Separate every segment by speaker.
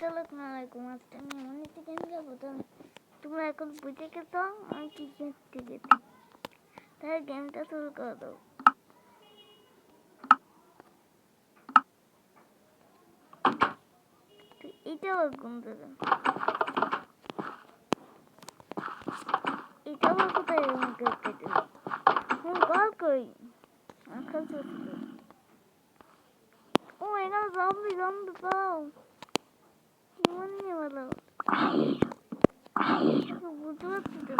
Speaker 1: আসসালামু আলাইকুম। আজকে আমি এমন একটি গেম খেলবো, তো তোমরা এখন বুঝে গেছো আমি কি খেলতে গেছি। তাই গেমটা শুরু করে দাও। এটা আবার কোন জায়গা? এটা আবার কোথায়? আমাকে কেটে ঘর কই খেলতে ছিল। ও এখানে জম্বি জম্বি পাও জীবন নিয়ে ভালো বুঝতে পারছি তো।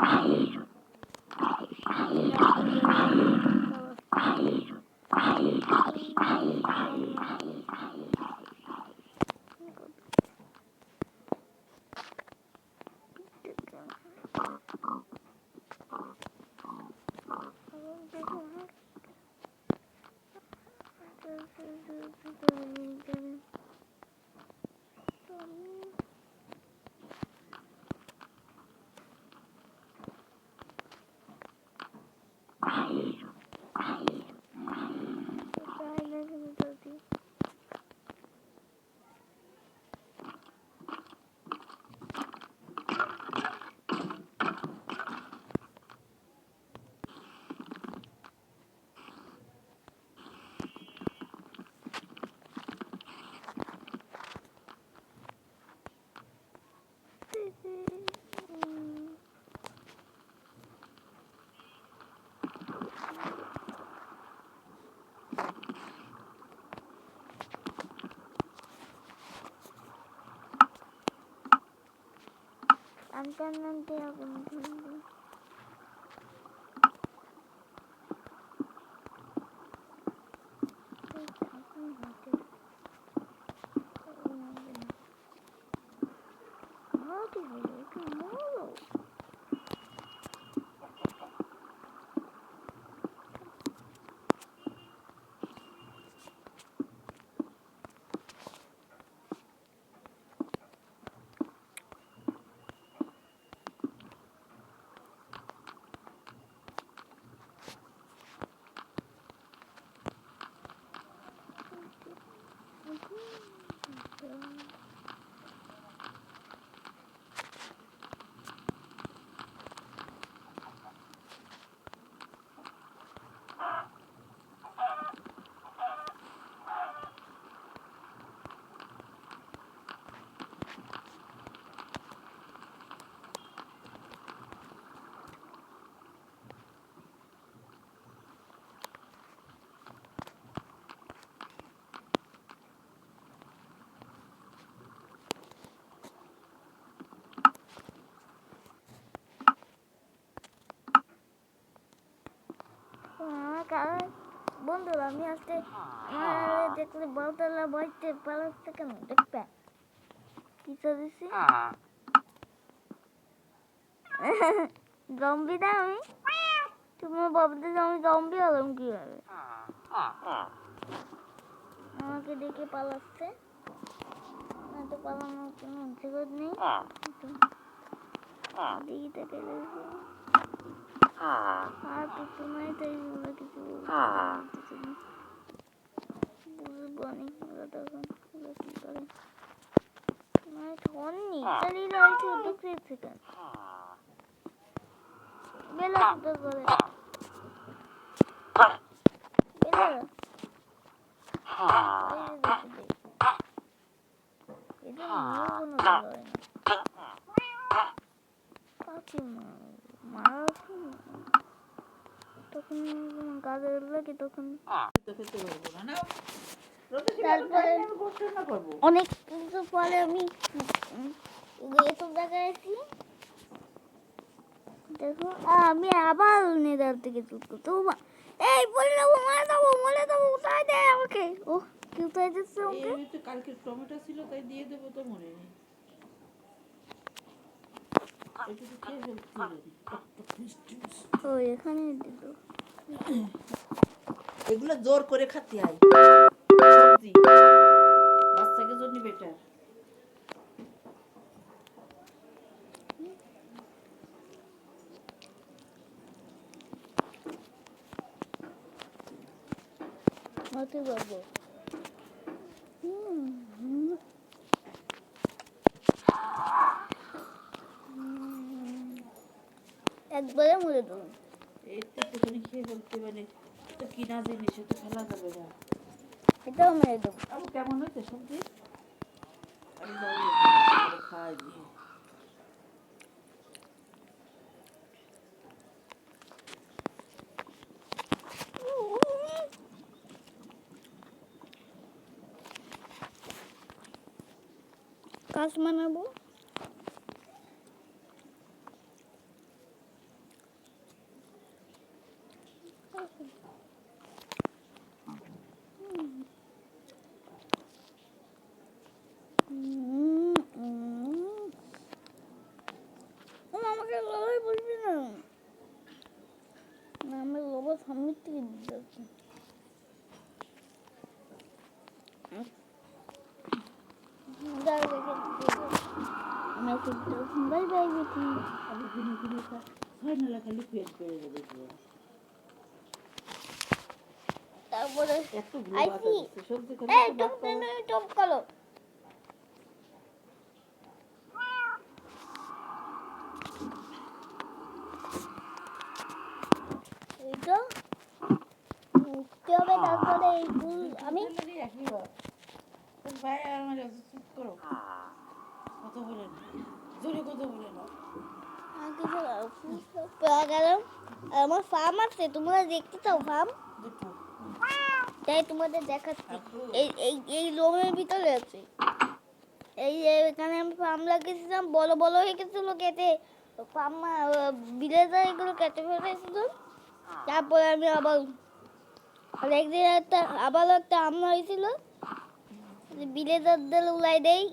Speaker 1: Antenante akan tinggi. বন্ধুরা আমি আজকে আমার দেখলে বলতলা বইতে পালাচ্ছে কেন দেখবে কি চলছে জম্বি না আমি তোমার বাবুতে আমি জম্বি হলাম কিভাবে আমাকে দেখে পালাচ্ছে না তো পালানোর কোনো জগৎ নেই দেখি তাকে আর কিছু নাই তাই ওরা কিছু বুঝবো নি ওরা তখন ওরা কি করে মানে ধরনি চালিয়ে রয়েছে দুঃখের থেকে বেলা কোথাও করে বেলা এটা কোনো হয় না পাখি মারা তখন গাছে লাগে তখন অনেক কিছু পরে আমি এসব জায়গায় আছি দেখো আমি আবার নেদার থেকে চুটকো তো এই বলে দেবো মারা দেবো মরে দেবো উঠাই দেয় আমাকে ও কি উঠাই দিচ্ছে আমাকে
Speaker 2: কালকে টমেটো ছিল তাই দিয়ে দেবো তো মনে নেই
Speaker 1: এখানে দিল
Speaker 2: এগুলো জোর করে খাতে হয় বাচ্চাকে জন্য বেটার
Speaker 1: হতে পারবো একবারে মুড়ে দেবো।
Speaker 2: একটু একটুখানি খেয়ে ফেলতে মানে তো কিনা জিনিস তো ফেলা যাবে না।
Speaker 1: এটাও মেরে দেবো।
Speaker 2: আবু কেমন হয়েছে সবজি? আমি যাবো খাই দিয়ে।
Speaker 1: কাজ বানাবো। আমাকে লড়াই বলবি না। না, আমি লবো সামনের থেকে দিতে আসছি। বাই বাই বেটি।
Speaker 2: আমি ঘুরে ঘুরে ছয় নালা খালি পেট বেড়ে যাবে পুরো।
Speaker 1: তারপরে
Speaker 2: এত ঘুরে
Speaker 1: আইসি
Speaker 2: সবজি
Speaker 1: এই টপ টপ কালো এইটা উঠতে হবে। তারপরে এই ফুল আমি
Speaker 2: একই ভাই আর আমার চুপ করো, কথা বলে না, জোরে কথা বলে না।
Speaker 1: পেয়ে গেলাম। আর আমার ফার্ম আছে, তোমরা দেখতে চাও ফার্ম?
Speaker 2: দুটো
Speaker 1: তাই তোমাদের দেখাচ্ছি। এই এই এই রুমের ভিতরে আছে। এই যে এখানে আমি ফার্ম লাগিয়েছিলাম, বড় বড় হয়ে গেছিল কেটে ফার্ম বিলেজার এগুলো কেটে ফেলেছিল। তারপরে আমি আবার একদিন আবারও একটা আম হয়েছিল, বিলেজারদের উলাই দেই।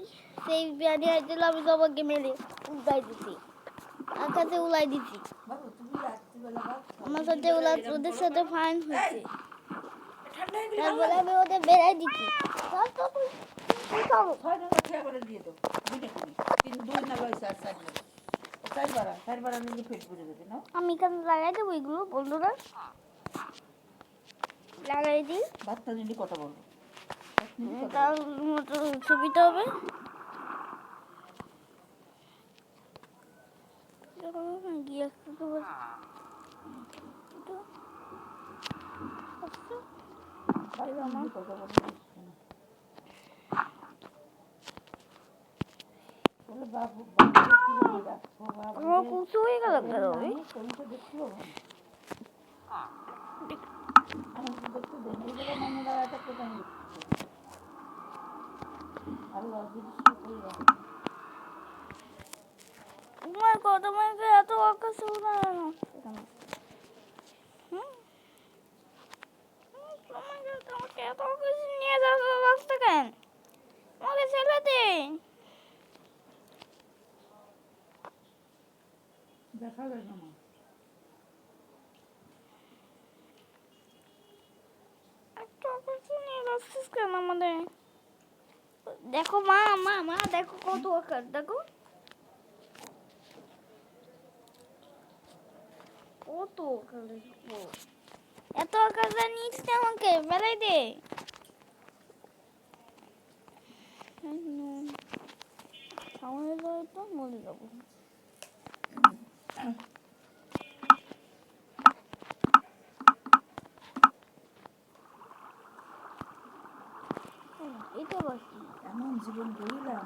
Speaker 1: সেই প্রাণী হয়েছিল, আমি সবাইকে মেরে উল্টাই দিচ্ছি, আকাশে উলাই দিচ্ছি।
Speaker 2: বাবু তুমি রাত্রিবেলা ভাত খাও,
Speaker 1: আমার সাথে ওদের সাথে ফাইন হয়েছে।
Speaker 2: ঠান্ডা হয়ে গেলে
Speaker 1: তারপরে আমি ওদের বেড়াই দিচ্ছি।
Speaker 2: ছয় নালা খেয়ে করে দিয়ে দাও, দুইটা করে দুই নালা হয়েছে আর চার বারা নিলে পেট ভরে যাবে না।
Speaker 1: আমি এখানে লাগাই দেবো এগুলো বন্ধুরা, লাগাই দিই।
Speaker 2: ভাতটা নিলে কটা বলবো,
Speaker 1: তার মতো সুবিধা হবে। গিয়ে
Speaker 2: বাবু
Speaker 1: কুচু হয়ে গেল কেন?
Speaker 2: শরীরটা দেখতে পাবো না। আমার দেখতে দেন এই জায়গায় নামে একটা কোথায় আল্লাহ জিনিসটা করলাম।
Speaker 1: তোমার কত মাইকে এত আকাশ শোনা তোমাকে এত আকাশ নিয়ে যাওয়া রাস্তা কেন? আমাকে ছেড়ে দে।
Speaker 2: দেখা যায় না
Speaker 1: এত আকাশ নিয়ে যাচ্ছিস কেন আমাদের? দেখো মা মা মা দেখো কত আকাশ, দেখো কত আকাশ। এত আকাশ নিস না, আমাকে বেড়াই দে। সামনে যাই তো মরে যাবো। এটা বাকি
Speaker 2: এমন জীবন গড়িলাম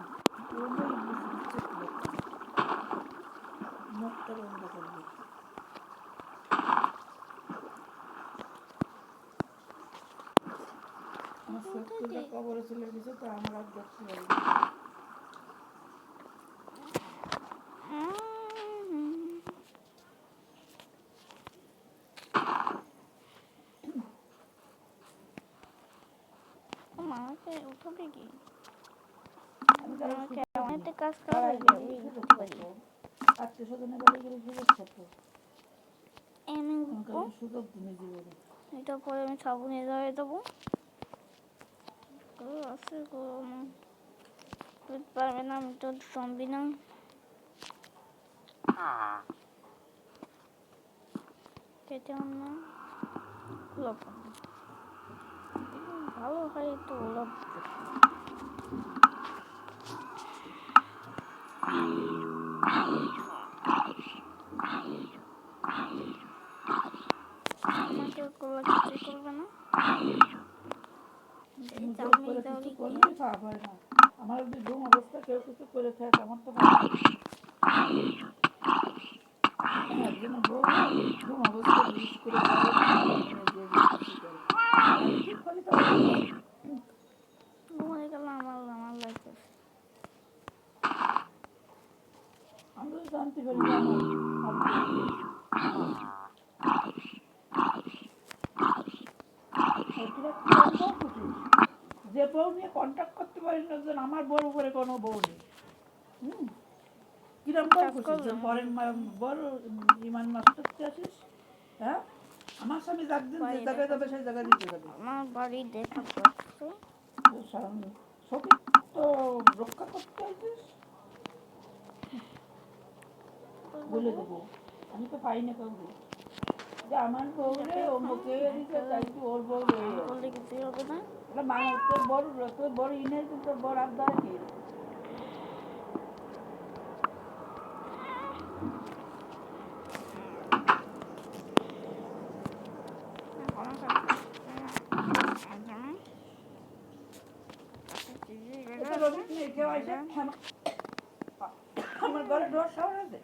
Speaker 2: মুখটা বন্ধ করবে। আমার শত্রুটা কবরে চলে গেছে তো আমরা আর দেখতে পারি না।
Speaker 1: মাকে উঠবে কি?
Speaker 2: আমি কারো
Speaker 1: আমাকে কাজ করা
Speaker 2: আত্মীয় স্বজনের বাড়ি গেলে সুযোগ থাকতো, সুযোগ দিনে জীবনে।
Speaker 1: এটা পরে আমি সাবুনে ধরে দেবো। আছে পারবে না, আমি তো জম্বি না। কেটে না ভালো হয় তো ওলা।
Speaker 2: পাপ হয় না। আমার যদি ঘুম অবস্থা কেউ কিছু করে থাকে আমার তো পাপ হয়। একজন বউ ঘুম অবস্থা বিশেষ করে বড় মেয়ে যে কিছু করে আমি ঠিক করি তো
Speaker 1: ঘুমাই গেল আমার লাগতেছে।
Speaker 2: আমি তো জানতে পারি যে আমার যে বউ নিয়ে কন্ট্যাক্ট করতে পারি না যেন আমার বউর উপরে কোনো বউ নেই। কিরম বউ খুশি যে পরের বড় ইমান নষ্ট করতে আসিস। হ্যাঁ আমার স্বামী একদিন যে জায়গায় যাবে সেই জায়গায় দিতে যাবে।
Speaker 1: আমার বাড়ি দেখা করছে
Speaker 2: সঠিক তো রক্ষা করতে আসিস বলে দেবো। আমি তো পাই না কাউকে যে আমার বউ রে অমুকে দিতে চাইছি ওর বউ
Speaker 1: বললে কিছু হবে না।
Speaker 2: তোর বড় ইনের তোর বড় আবদার কি আমার ঘরে ডোর সাউন্ড আছে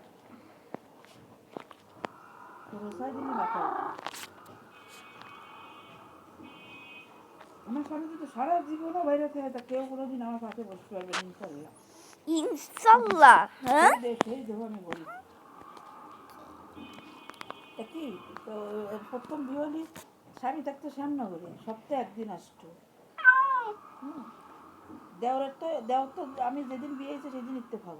Speaker 2: আমার স্বামী যদি সারা জীবনও বাইরে থাকে তা কেউ কোনোদিন আমার পাশে বসতে পারবে না ইনশাল্লাহ।
Speaker 1: ইনশাল্লাহ। হ্যাঁ
Speaker 2: সেই দেবো আমি বলি কি তো প্রথম বিহলি স্বামী থাকতো শ্যামনগরে সপ্তাহে একদিন আসতো। দেওয়ার তো আমি যেদিন বিয়ে হয়েছে সেদিন ইত্তেফাক।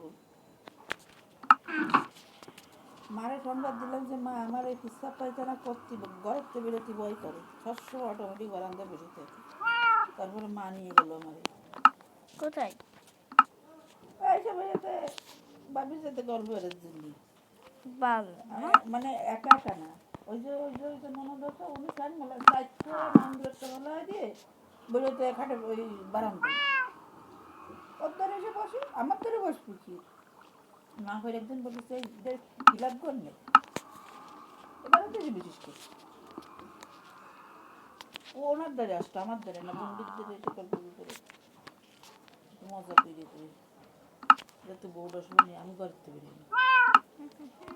Speaker 2: মারে সংবাদ দিলাম যে মা আমার এই প্রস্তাব পায়খানা করতে ঘরের তো বেরোতে বই করে সবসময় অটোমেটিক বারান্দা বেশি থাকে। তারপরে মা নিয়ে গেল আমারে
Speaker 1: কোথায়
Speaker 2: এইসব এতে বাবি যেতে গল্পের জন্য
Speaker 1: বাল
Speaker 2: মানে একা একা না ওই যে ননদ আছে উনি খান মেলা চাইতে মন্দিরটা মেলা দিয়ে বেরোতে খাটে ওই বারান্দায় ওর ধরে এসে বসি আমার ধরে বসবি কি না করে একদিন বলেছে খিলাপ করলে এবারে তুই বিশেষ করে ও ওনার দ্বারে আসতো আমার দ্বারে না পণ্ডিতদের এসে গল্প করে মজা করে করে যাতে বউটা শুনে আমি করতে পারিনি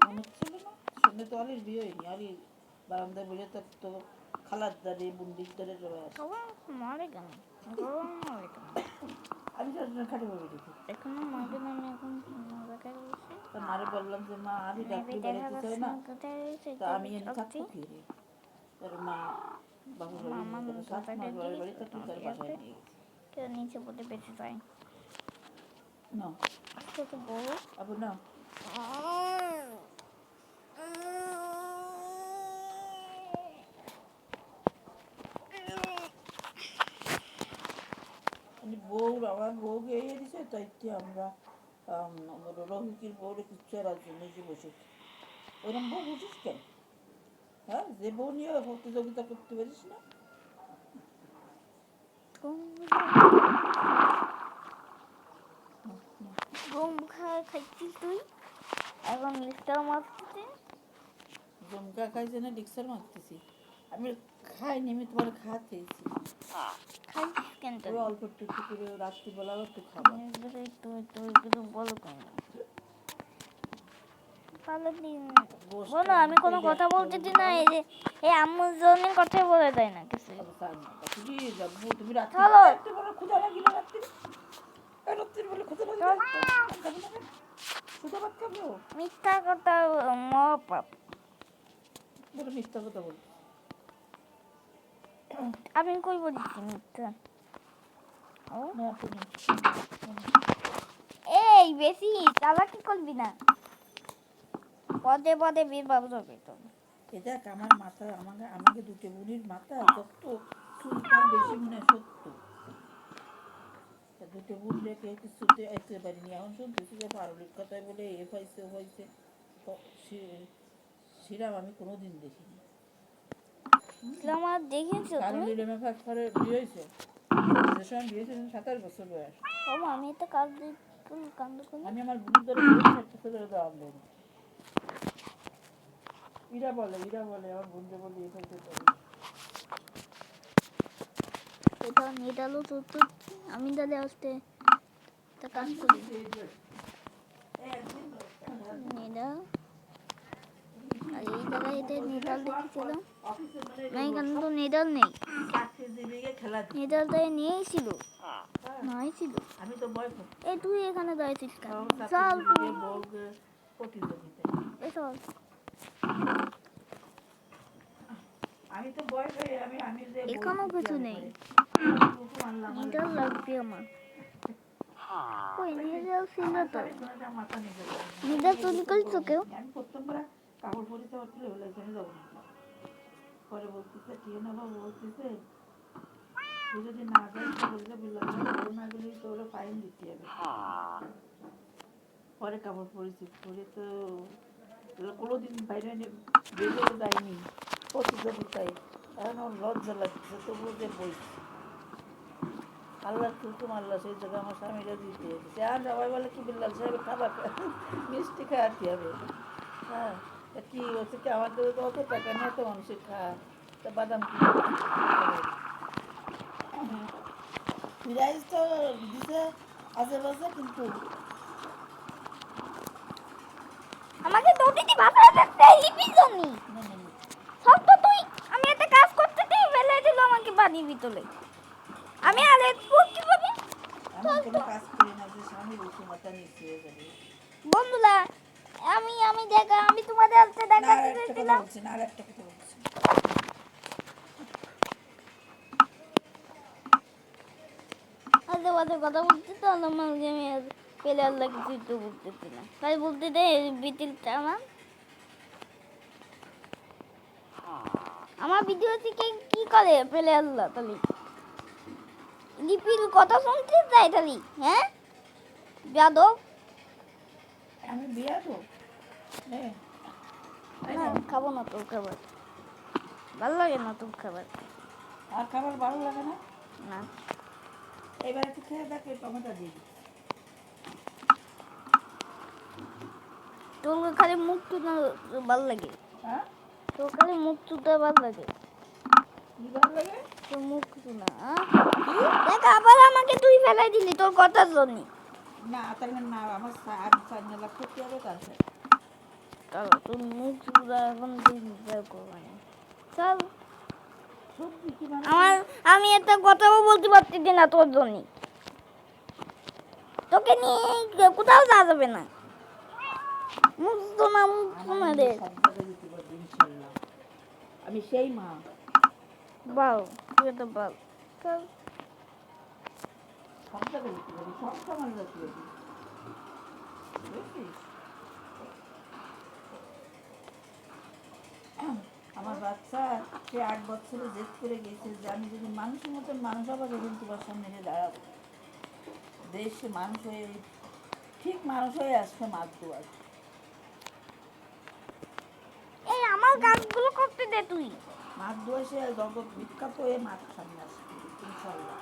Speaker 2: মনে হচ্ছিল না সঙ্গে তো আলির বিয়ে হয়নি আলি বারান্দায় বসে থাকতো খালার দ্বারে বন্দির দ্বারে সবাই আসতো
Speaker 1: মারে কেন মারে কেন
Speaker 2: আমি সবসময় খাটে ভাবে দেখি
Speaker 1: এখনো মাকে আমি এখন দেখা গেছে
Speaker 2: তা মারে বললাম যে মা আলি ডাকলে বেড়াতে চাই না তা আমি এনে থাকবো কি রে তোর মা বাবু বাড়ি 7 মাস বাড়ি থাকলে তার বাসায় নিয়ে গেছে
Speaker 1: কেউ নিচে পড়ে বেঁচে যায়
Speaker 2: না
Speaker 1: ছোট বড়
Speaker 2: আবু না আমার বউকে এগিয়ে দিছে তাইতে আমরা রহিকির বউরে কিচ্ছু আর নিজে বসে ওরকম বউ বুঝিস কেন হ্যাঁ যে বউ নিয়ে প্রতিযোগিতা করতে পারিস না
Speaker 1: গম খাইছিস তুই এখন লিস্টার মারছিস
Speaker 2: জমকা খাইছে না ডিক্সার মারতেছি আমি খাইনি আমি তোমার খাওয়াতেছি
Speaker 1: খাইছিস কেন
Speaker 2: ওই অল্প একটু করে রাত্রিবেলা একটু খাবার
Speaker 1: তুই কিছু বলো কেন বলো আমি কোনো কথা বলতেছি না এই যে এই আম্মুর জন্য কথা বলে দেয় না কিছু
Speaker 2: তুমি
Speaker 1: চলো
Speaker 2: ক্ষুধা লাগিলে রাত্রির বলে ক্ষুধা লাগিলে ভাত খাবো
Speaker 1: মিথ্যা কথা মহাপাপ
Speaker 2: বলে মিথ্যা কথা বল
Speaker 1: আমি কই বলছি মিথ্যা এই বেশি চালাকি করবি না পদে পদে বিবাদ হবে তো
Speaker 2: দেখ আমার মাথা আমাকে দুটো বুড়ির মাথা যত চুলকার বেশি মনে সত্য দুটো বুড় রেখে কিছুতে আসতে পারিনি এখন শুনতেছি যে পারলিক কথায় বলে এ হয়েছে ও হয়েছে সেরাম আমি কোনোদিন দেখিনি
Speaker 1: আমার দেখেছো তুমি
Speaker 2: বিয়ে হয়েছে যে সময় বিয়ে হয়েছে 27 বছর বয়স
Speaker 1: আমি তো কান্দ করি
Speaker 2: আমি আমার বুড়ি ধরে দেওয়া দেয়নি ইরা বলে আমার বন্ধু বলে এ হয়েছে
Speaker 1: এটা নেটালও তো আমি তাহলে আসতে একটা কাজ করি নেটা আর এই জায়গায় এটা নেটাল দেখেছিলাম না এখানে তো নেটাল নেই নেটালটা নিয়েছিল নাই ছিল
Speaker 2: আমি তো ভয় পাই।
Speaker 1: এই তুই এখানে দাঁড়িয়েছিস কেন চল
Speaker 2: চাকরি
Speaker 1: তুই
Speaker 2: বউকে প্রতিযোগিতা
Speaker 1: চল
Speaker 2: আমি তো ভয় পাই আমি যে
Speaker 1: এখানেও কিছু নেই নেটাল লাগবে আমার ওই নেটাল ছিল তো
Speaker 2: মাথা নিচে
Speaker 1: নেটাল তৈরি করছো কেউ
Speaker 2: আমি প্রথমবার কাপড় পরিতে পারছিল বলে এখানে যাবো না পরে বলতেছে ঠিক না বাবু বলতেছে তুই যদি না যাস তো বলতে বিল্লাল না গেলে তো ওরা ফাইন দিতে হবে পরে কাপড় পরিচিত করে তো কোনোদিন বাইরে বেরিয়েও যায়নি প্রতিযোগিতায় এখন ওর লজ্জা লাগছে তবুও যে বইছে আল্লাহ তুলতুম আল্লাহ সেই জায়গায় আমার স্বামীরা দিতে হয়েছে আর সবাই বলে কি বিল্লাল সাহেব খাবার মিষ্টি খাওয়াতে হবে হ্যাঁ তা কি হচ্ছে কি আমাদের তো অত টাকা নেই তো মানুষের খায় তা বাদাম প্রাইজ তো দিছে আশেপাশে কিন্তু
Speaker 1: আমাকে দুটি ভাষা টেলিভিশনই সব তো তুই আমি একটা কাজ করতে দিই ফেলে দিল আমাকে বাড়ির ভিতরে আমি আর একটু কি করবি
Speaker 2: আমি কোনো কাজ করি না যে স্বামী বসে মাথা নিচে হয়ে যাবে
Speaker 1: বন্ধুরা আমি দেখা আমি তোমাদের হাতে
Speaker 2: না
Speaker 1: দেখা
Speaker 2: আর একটা কথা
Speaker 1: দিয়েছিলাম
Speaker 2: বলছি না আর একটা কথা বলছি
Speaker 1: আজে বাজে কথা বলছি তো আমাকে আমি পেলে আল্লাহ কিছু তো বলতেছি না তাই বলতে দে বিটিলটা আমার ভিডিও থেকে কি করে পেলে আল্লাহ তাহলে লিপির কথা শুনতে চাই তাহলে হ্যাঁ যাদব
Speaker 2: আমি বিয়া তো হ্যাঁ
Speaker 1: না খাবো না তোর খাবার ভালো লাগে না তোর খাবার
Speaker 2: আর খাবার ভালো লাগে না
Speaker 1: না
Speaker 2: এবার একটু খেয়ে দেখে টমেটো দিই
Speaker 1: তোর খালি মুখ টুটা ভালো লাগে
Speaker 2: হ্যাঁ
Speaker 1: তোর খালি মুখ টুটা ভালো লাগে
Speaker 2: কি ভালো লাগে
Speaker 1: তোর মুখ টুনা দেখ আবার আমাকে তুই ফেলাই দিলি তোর কথার জন্য
Speaker 2: না তাহলে না আমার সামনে লাখ করতে হবে তার
Speaker 1: চলো তোর মুখ টুটা এখন তুই বিচার করবো না চল
Speaker 2: সত্যি কি মানে
Speaker 1: আমি একটা কথাও বলতে পারছি না তোর জন্য তোকে নিয়ে কোথাও যাওয়া যাবে না মুখ শোনা রে
Speaker 2: সব জায়গায় দিতে পারবো ইনশাল্লাহ আমি সেই মা
Speaker 1: বাউ তুই তো বাউ চল
Speaker 2: সব জায়গায় দিতে পারি সব সময় দিতে পারি বুঝছিস আমার বাচ্চা সে 8 বছরে জেদ করে গেছে যে আমি যদি মানুষের মতন মানুষ হবো যখন তোমার সামনে এসে দাঁড়াবো দেশে মানুষ হয়ে ঠিক মানুষ হয়ে আসছে মাছ দেওয়ার
Speaker 1: এই আমার কাজগুলো করতে দে তুই
Speaker 2: মাছ ধোয়া সে জগৎ বিখ্যাত হয়ে মাছ সামনে আসবে ইনশাল্লাহ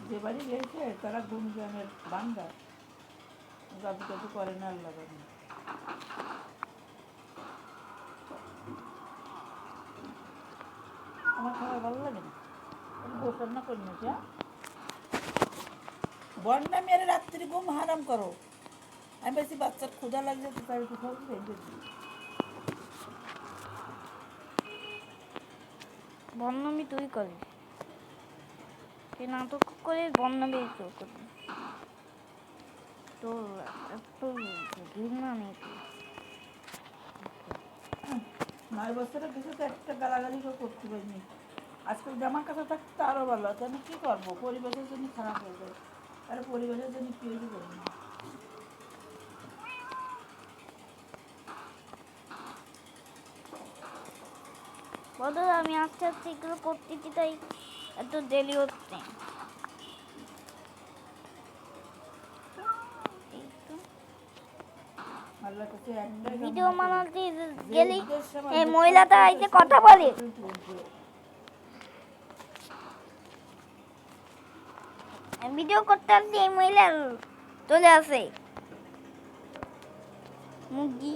Speaker 2: যে বাড়ি গেছে তারা গুণগ্রামের বান্দা জাদু টাদু করে না আল্লাহ জানে। আমার খাবার ভালো লাগে না আমি গোস রান্না করি না যা বন্যা মেরে রাত্রি ঘুম হারাম করো আমি বেশি বাচ্চার ক্ষুধা লাগছে তো তাই কোথাও ভেঙে দিই
Speaker 1: বন্যমি তুই করিস তুই নাটক করে বন্যমি তোর করবি তোর এত ঘৃণা নেই তুই
Speaker 2: 9 বছরের কিছু তো একটা গালাগালি কেউ করতে পারিনি আজকাল জামার কাছে থাকতে আরও ভালো আছে আমি কী করবো পরিবেশের জন্য খারাপ হয়ে যায় আর পরিবেশের জন্য কী হয়েছে করি না
Speaker 1: বদল আমি আস্তে আস্তে এগুলো করতেছি তাই এত দেরি হচ্ছে
Speaker 2: আল্লাহ কাছে একটাই
Speaker 1: ভিডিও
Speaker 2: কামনা করি।
Speaker 1: বানাতে
Speaker 2: যে
Speaker 1: গেলি
Speaker 2: উদ্দেশ্যে আমার
Speaker 1: এই
Speaker 2: মুখটা
Speaker 1: মহিলাটা
Speaker 2: চলছে,
Speaker 1: এসে
Speaker 2: সেই
Speaker 1: কথা বলে
Speaker 2: উদ্দেশ্যে চলছে।
Speaker 1: ভিডিও করতে আসছি এই মহিলা চলে আসে মুরগি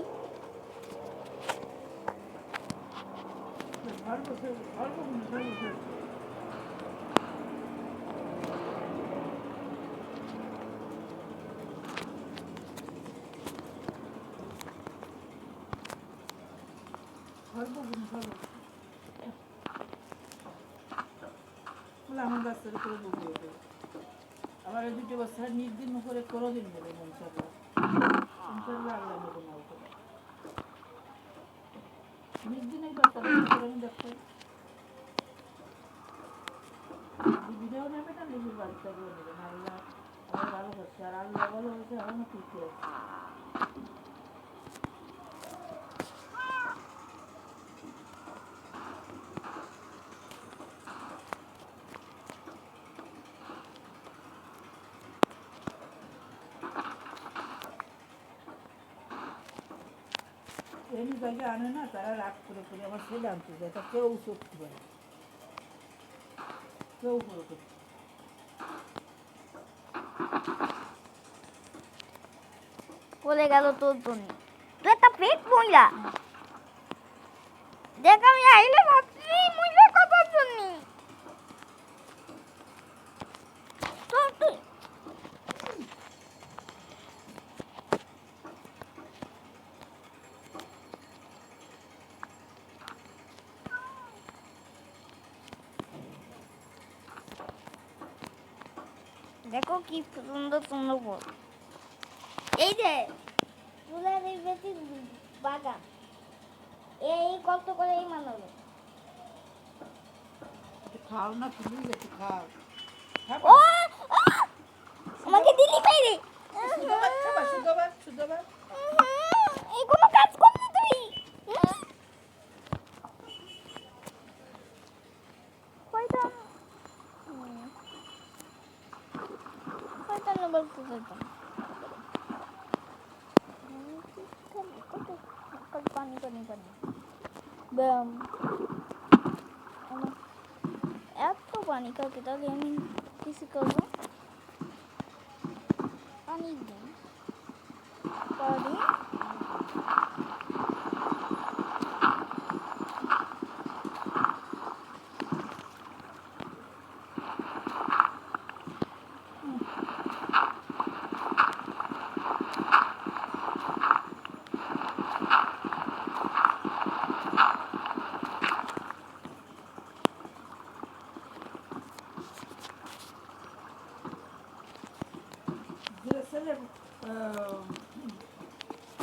Speaker 2: অল্প খেয়ে- অল্প কিন্তু সবই খেয়েছে। অল্প কিন্তু সবই। বলে আমার বাচ্চারা করে বুঝিয়ে দেবে। আমার এই 2 বছর নির্দিন করে কোনোদিন নেবে না ইনশাল্লাহ। ইনশাল্লাহ আল্লাহ নেবে না ওকে। নির্দিন এই বাচ্চারা করে আমি দেখতে লিবিটাও নেবে না, লিবির বাচ্চাকেও নেবে না। আল্লাহ আমার ভালো করছে, আর আল্লাহ ভালো হয়েছে, এখনো খুশি আছে। এমনি জায়গায় আনে না, তারা রাগ করে করে আমার ছেলে আনতে যায়, তা কেউ সত্যি পারে, কেউ করে করতে।
Speaker 1: বলে গেল তোর জন্য তুই একটা ফেক মহিলা দেখ আমি আইলে ভাবছি এই মহিলা কথার জন্য তোর তুই দেখো কি সুন্দর সুন্দর বল এই যে ফুলের এই বেশি বাগান এই কষ্ট করে এই মানবে
Speaker 2: খাও না, তুমি বেশি খাও।
Speaker 1: ও আমাকে দিলি পাইরে
Speaker 2: শুধুবার খাবা, শুধুবার।
Speaker 1: এই কোনো কাজ করবি তুই কয়টা কয়টা নম্বর কয়টা পানি পানি পানি ব্যায়াম এত পানি খাওয়াকে তাহলে আমি কিছু করবো পানি দিন পানি
Speaker 2: যে ছেলে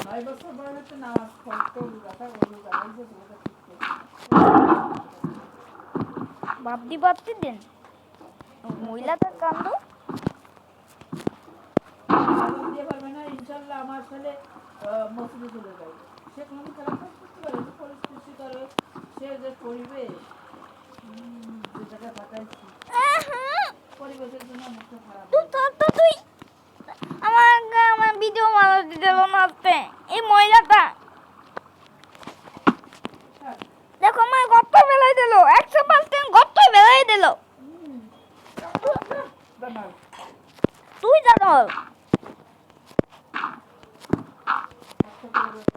Speaker 2: 9 বছর বয়সে নামাজ পড়তো, কথা বলতো, জানাইছে ছেলেটা ঠিক করে।
Speaker 1: ভাবতে ভাবতে দেন মহিলাটার কাণ্ড
Speaker 2: আজান দিয়ে পারবে না, ইনশাল্লাহ আমার ছেলে মসজিদে চলে যাবে। সে কোনোদিন খারাপ কাজ করতে পারে, যে পরিস্থিতি করে সে যে পরিবেশ, যে জায়গায় পাঠাইছি, পরিবেশের জন্য অনেকটা খারাপ
Speaker 1: তুই তুই আমার ভিডিও মানুষ দিল না আসতে এই মহিলাটা
Speaker 2: হয়।
Speaker 1: দেখো আমার গর্ত বেলাই দিল 100% গর্ত বেলাই দিল
Speaker 2: জানাল।
Speaker 1: তুই জানো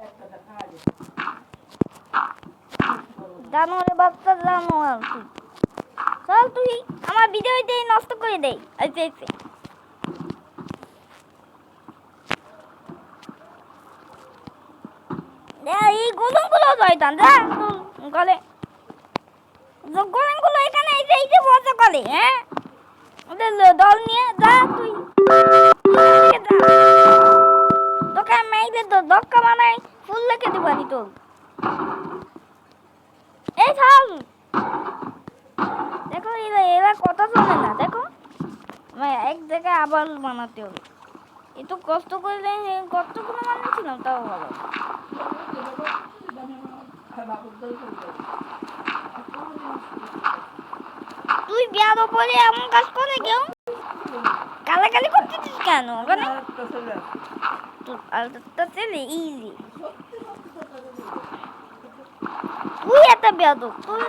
Speaker 2: একটা দেখা যায়।
Speaker 1: জানোয়ারের বাচ্চা জানোয়ার তুই চল তুই আমার ভিডিও দিয়ে নষ্ট করে দেই আইছে আইছে এই গোলমগুলো জয়তান যা গলে গোলমগুলো এখানে এই যে বসে গলে হ্যাঁ ওদের দল নিয়ে যা তুই তোকে মেয়েদের তো দক্কা বানাই ফুল লেখে দিবানি তোর এই থাম দেখো এরা কথা শোনে না দেখো এক জায়গায় আবার বানাতে হবে একটু কষ্ট করলে কষ্টগুলো বানিয়েছিলাম তাও ভালো তুই বিয়ার ওপরে এমন কাজ করে কেউ গালাগালি করতেছিস কেন ওখানে আরেকটা ছেলে ইজি তুই একটা বেয়াদব তুই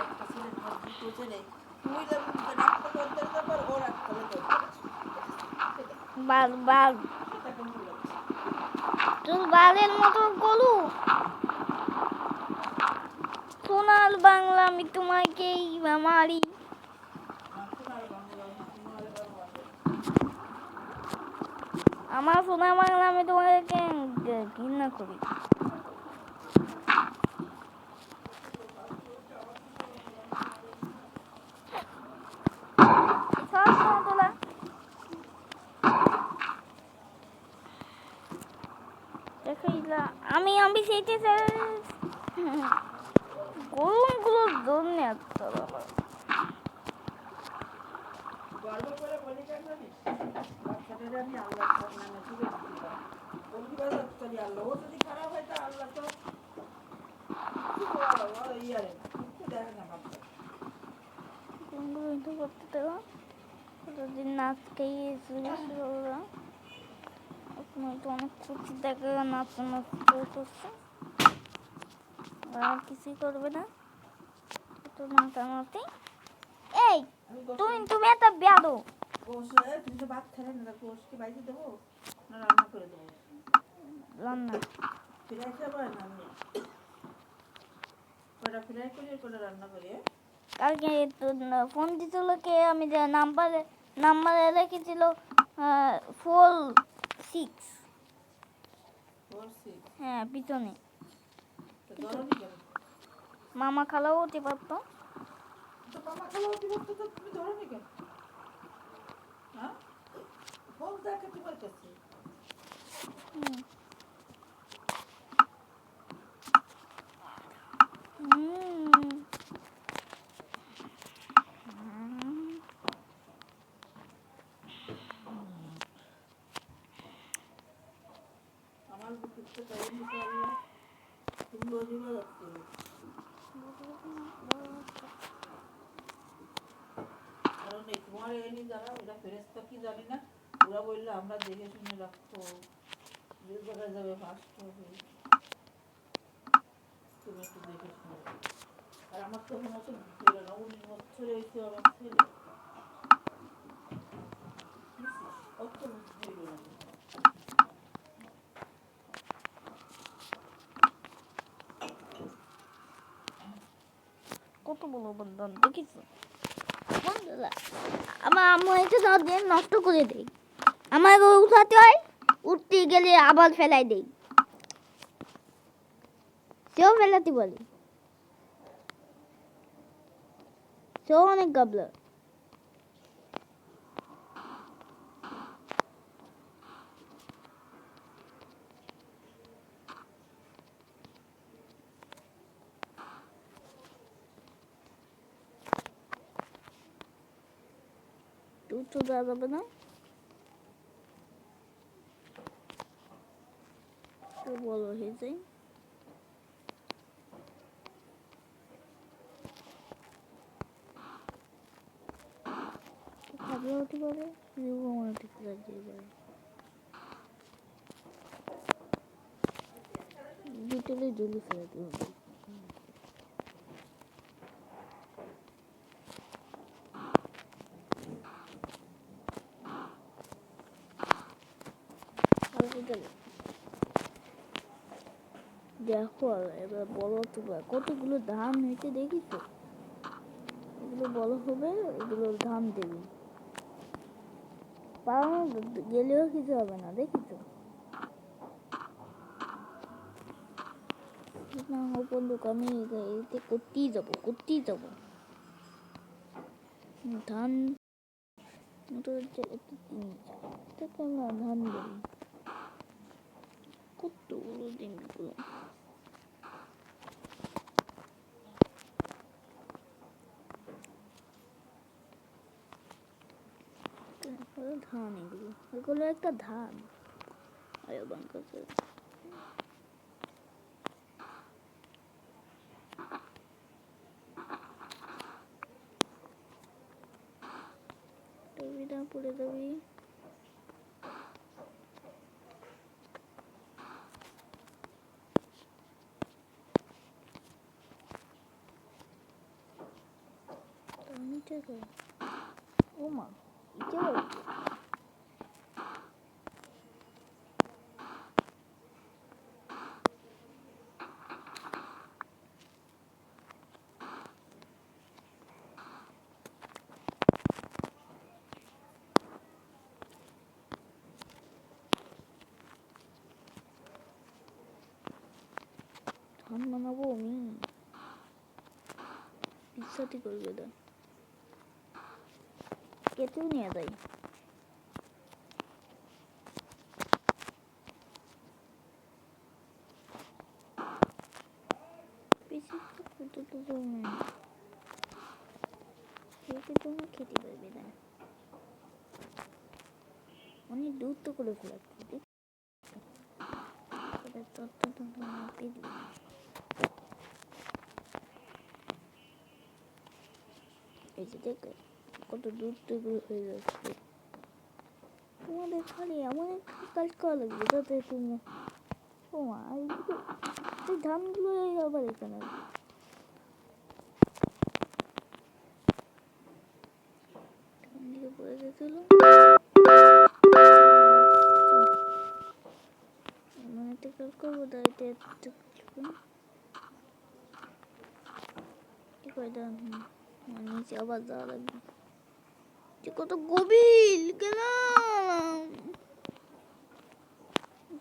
Speaker 1: বাল বাল
Speaker 2: সেটা কেমন লাগছে?
Speaker 1: তোর বালের মতো গলু সোনার বাংলা আমি তোমাকেই মারি।
Speaker 2: সোনার বাংলা, সোনার বাংলা।
Speaker 1: আমার সোনার বাংলা আমি তোমাকে ঘৃণা করি। সব তোলা দেখো আমি আমি সেইটা গরমগুলোর জন্য একটা বাবা
Speaker 2: গর্ব করে বলি কেন জানিস? বাচ্চাটারে আমি আল্লাহর নামে তুলে দিয়েছিলাম। ওর কি বাজার করি আল্লাহ? ও যদি খারাপ হয় তা আল্লাহ তো কিছু ইয়ারে না, কিচ্ছু দেখে না বাচ্চা।
Speaker 1: করতে দেওয়া কতদিন নাচ খেয়ে ওরা আপনার তো অনেক খুশি দেখে নাচ করছে আর কিছুই করবে না তো নাচানাচি। এই তুমি একটা বেয়াদো।
Speaker 2: তুমি তো ভাত খাবে না, গোশকে বাইরে দেবো না রান্না করে দেবো?
Speaker 1: রান্না
Speaker 2: ফ্রাই খাবো না আমি, কটা ফ্রাই করি আর কটা রান্না করি।
Speaker 1: কালকে ফোন দিছিল কে আমি যে নাম্বারে রেখেছিল 46 হ্যাঁ পিছনে মামা খালাও হতে পারতো।
Speaker 2: তো মামা খালা হতে পারতো, তো তুমি ধরোনি কেন? হ্যাঁ, ফোন দেখে তোমার কাছে।
Speaker 1: হুম।
Speaker 2: আমার বুকুতে টাইম দিতে পারলে তুমি বলিবা যাচ্ছে। কারণ এই তোমার এনি যারা ওরা ফেরেস্তা কি জানি না, ওরা বললে আমরা দেখে শুনে রাখবো, যে জায়গায় যাবে ফার্স্ট হবে, তুমি একটু দেখে শুনে রাখো। আর আমার তো মনে হচ্ছে 19 বছর হয়েছে আমার ছেলে, অত বুদ্ধি হইল না।
Speaker 1: কত বড় বন্ধন দেখিস আমার আম্মু এসে সব দিন নষ্ট করে দেয়। আমার উঠাতে হয়, উঠতে গেলে আবার ফেলাই দেই, সেও ফেলাতে বলে, সেও অনেক গাবলা। তুই তো দেওয়া যাবে না, তো বলো হয়ে যায়। খাবলা হতে পারে, আমার ঠিক লাগিয়ে যায়, বিকেলে জলি ফেলাতে হবে। দেখো এবার বড় তোমরা কতগুলো ধান হয়েছে দেখিছো, এগুলো বড় হবে, এগুলো ধান দেবে, পাওয়া গেলেও কিছু হবে না দেখিছো না। বন্ধুকে আমি এতে করতেই যাবো ধান আমরা ধান দেবো কতগুলো দিনগুলো। ধান এগুলো একটা ধান বাংকাতে টবিটা পড়ে যাবি। ও মা ধান বানাবো আমি, বিশ্বাসই করবে না। কেটেও নিয়ে যাই। বেশি তো তোমরা খেতে পারবে না, অনেক দূর তো করে ফেলাচ্ছি। ততটা মাপে দিই। এই যে দেখো কত দূর থেকে হয়ে যাচ্ছে। তোমাদের খালি এমন একটা কাজ করা লাগবে যাতে তুমি ও মা এই ধানগুলো আবার এখানে ধানগুলো পড়ে গেছিল। এমন একটা কাজ করবো দাঁড়িয়ে কি করে ধান নিচে আবার যাওয়া লাগবে। যে কত গভীর গেলাম।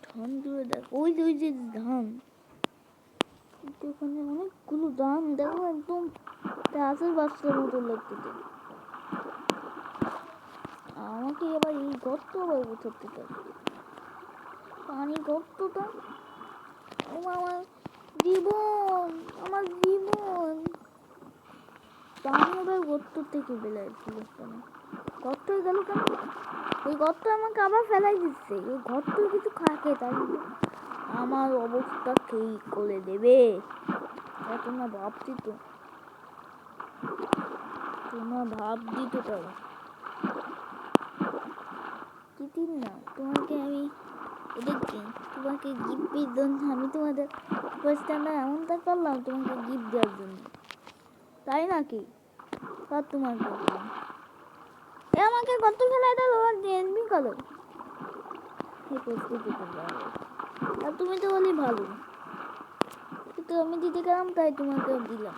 Speaker 1: ধানগুলো দেখ, ওই যে ধান, ওখানে অনেকগুলো ধান দেখো, একদম গাছের বাচ্চার মতো লাগতেছে। আমাকে এবার এই গর্ত আবার কোথাতে যাবে, পানি গর্তটা ও আমার জীবন, আমার জীবন। পানি আবার গর্ত থেকে বেলায় গর্ত হয়ে গেল কেন? ওই গর্ত আমাকে আবার ফেলাই দিচ্ছে। ওই গর্ত কিছু খাকে, তাই আমার অবস্থা ঠিক করে দেবে। তোমরা ভাবছি তো, তোমরা ভাবছি তো তাই কি না তোমাকে আমি দেখছি, তোমাকে গিফটের জন্য আমি তোমাদের কোয়েশ্চেনটা এমনটা করলাম তোমাকে গিফট দেওয়ার জন্য, তাই নাকি? আর তোমার আমাকে কত ফেলাই দাও, তোমার এমনি করো এই পরিস্থিতি আর তুমি তো বলি ভালো, কিন্তু আমি দিতে গেলাম তাই তোমাকে দিলাম।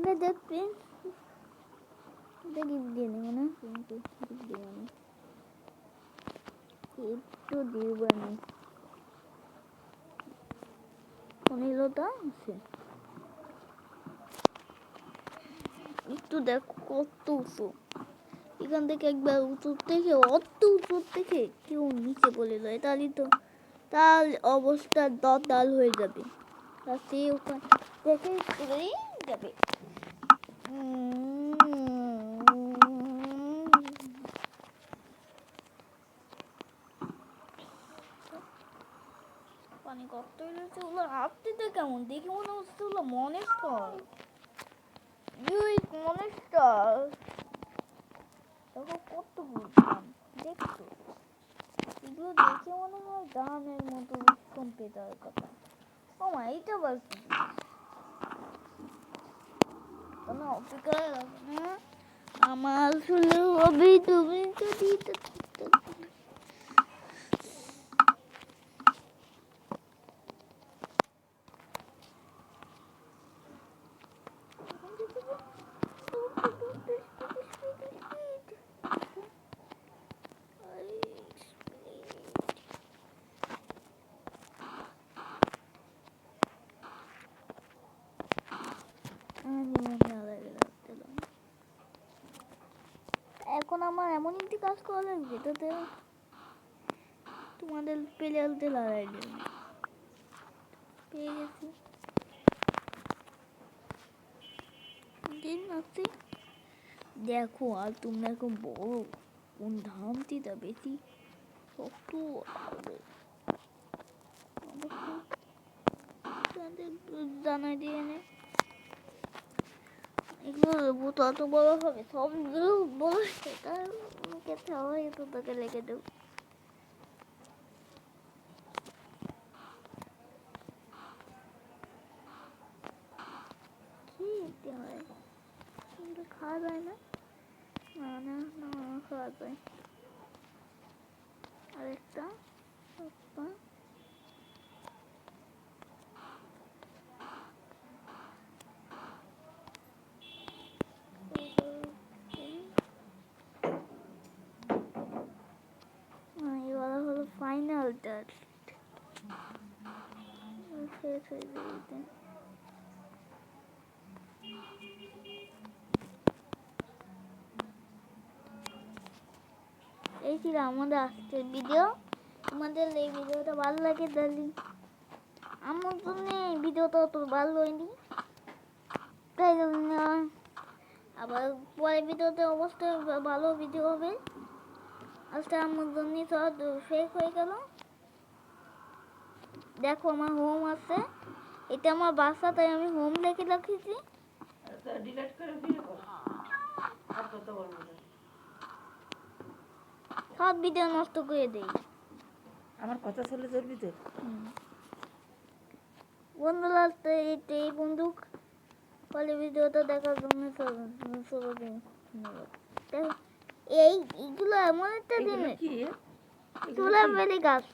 Speaker 1: দেখবে গিফট দিয়ে নেবো না, তোমাকে গিফট দেবো না, একটু দিব না। অনিলতা আছে একটু দেখো কত উঁচু, এখান থেকে একবার উঁচু থেকে অত উঁচু থেকে কেউ নিচে বলে দেয় তাহলে তো তার অবস্থা দতাল হয়ে যাবে, আর সে ওখান থেকে চলেই যাবে। পানি কত হয়েছে, ওগুলো হাঁটতে কেমন দেখে মনে হচ্ছে ওগুলো মনেস্টার, মনেস্টার দেখো কত বুঝলাম দেখছো, এগুলো দেখে মনে হয় গানের মতো কম্পিউটার কথা। ও মা এইটা আবার কি কোনো অপেক্ষা না, আমার শুনে হবে তুমি যদি এখন আমার এমন একটি কাজ করা লাগবে যেটাতে তোমাদের প্লেয়ারতে লড়াই দেবে। পেয়ে গেছি দিন রাত্রি দেখো, আর তোমরা এখন বড় কোন ধামটিটা বেশি শক্ত হবে জানাই দিয়ে নে, এগুলো তত বড় হবে সবগুলো বড় সেটা খেতে হয়, তো তোকে লেগে দেব। কি দিতে হয় খাওয়া যায় না, না না না খাওয়া যায় আরেকটা এবার হলো ফাইনাল টাচ। শেষ হয়ে যেতে। এই ছিল আমাদের আজকের ভিডিও। তোমাদের এই ভিডিওটা ভালো লাগে তাহলে আমার জন্য এই ভিডিওটা অত ভালো হয়নি, তাই জন্য আবার পরের ভিডিওতে অবশ্যই ভালো ভিডিও হবে। আজকে আমার জন্য সব শেষ হয়ে গেল। দেখো আমার হোম আছে, এটা আমার বাসা, তাই আমি হোম লিখে রাখেছি।
Speaker 2: ডিলিট করে ফিরে কর আর কত বলবো না।
Speaker 1: সব ভিডিও নষ্ট করে দেই।
Speaker 2: আমার কথা শুনলে চলবি তো?
Speaker 1: বন্ধুরা এই বন্দুক ফলে ভিডিওটা দেখার জন্য সবাইকে ধন্যবাদ। দেখো, এইগুলো এমন একটা
Speaker 2: এগুলো
Speaker 1: জিনিস,
Speaker 2: কি?
Speaker 1: চুলাই বেলি গাছ,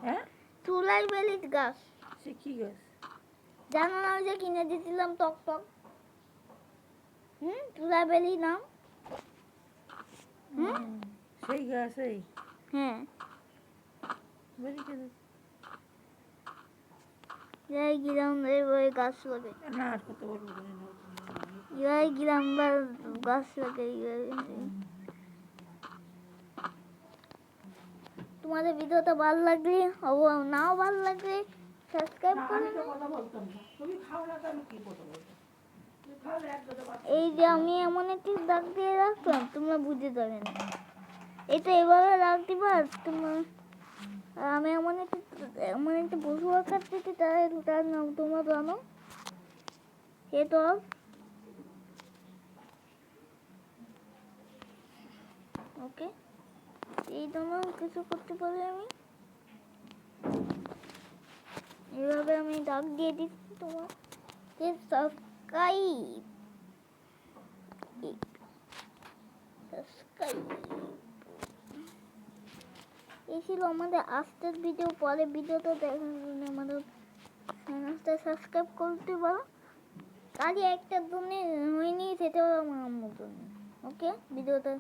Speaker 2: হ্যাঁ,
Speaker 1: চুলাই বেলি গাছ।
Speaker 2: সে কি গাছ?
Speaker 1: জানো না, ওই যে কিনে দিয়েছিলাম টক টক, চুলাই বেলি নাম।
Speaker 2: সেই গাছ এই
Speaker 1: হ্যাঁ,
Speaker 2: বেরি কেন?
Speaker 1: যাই গ্রাম ওই গাছ লাগে,
Speaker 2: না আর কত বলবো না।
Speaker 1: যাই গ্রাম বা গাছ লাগে। তোমাদের ভিডিওটা ভালো লাগলে নাও ভালো লাগলে সাবস্ক্রাইব
Speaker 2: না,
Speaker 1: করে
Speaker 2: আমি তো
Speaker 1: নাও।
Speaker 2: কথা বলতাম না। তুমি খাও না তো আমি কি কথা বলবো? তুমি খাওয়ালে এক কথা বাদ।
Speaker 1: এই যে আমি এমন একটি দাগ দিয়ে রাখলাম, তোমরা বুঝতে যাবে না। এটা এভাবে রাখ দিবা, তোমার আমি এমন একটি পশু আকার দিতে, তার নাম তোমরা জানো। এটা ওকে, এই জন্য কিছু করতে পারি আমি। এইভাবে আমি দাগ দিয়ে দিচ্ছি। তোমার সাবস্ক্রাইব সাবস্ক্রাইব এই ছিল আমাদের আজকের ভিডিও। পরের ভিডিওটা দেখার জন্য আমাদের চ্যানেলটা সাবস্ক্রাইব করতে পারো। কাজে একটা জন্য হয়নি, সেটাও আমার আম্মুর জন্য। ওকে, ভিডিওটা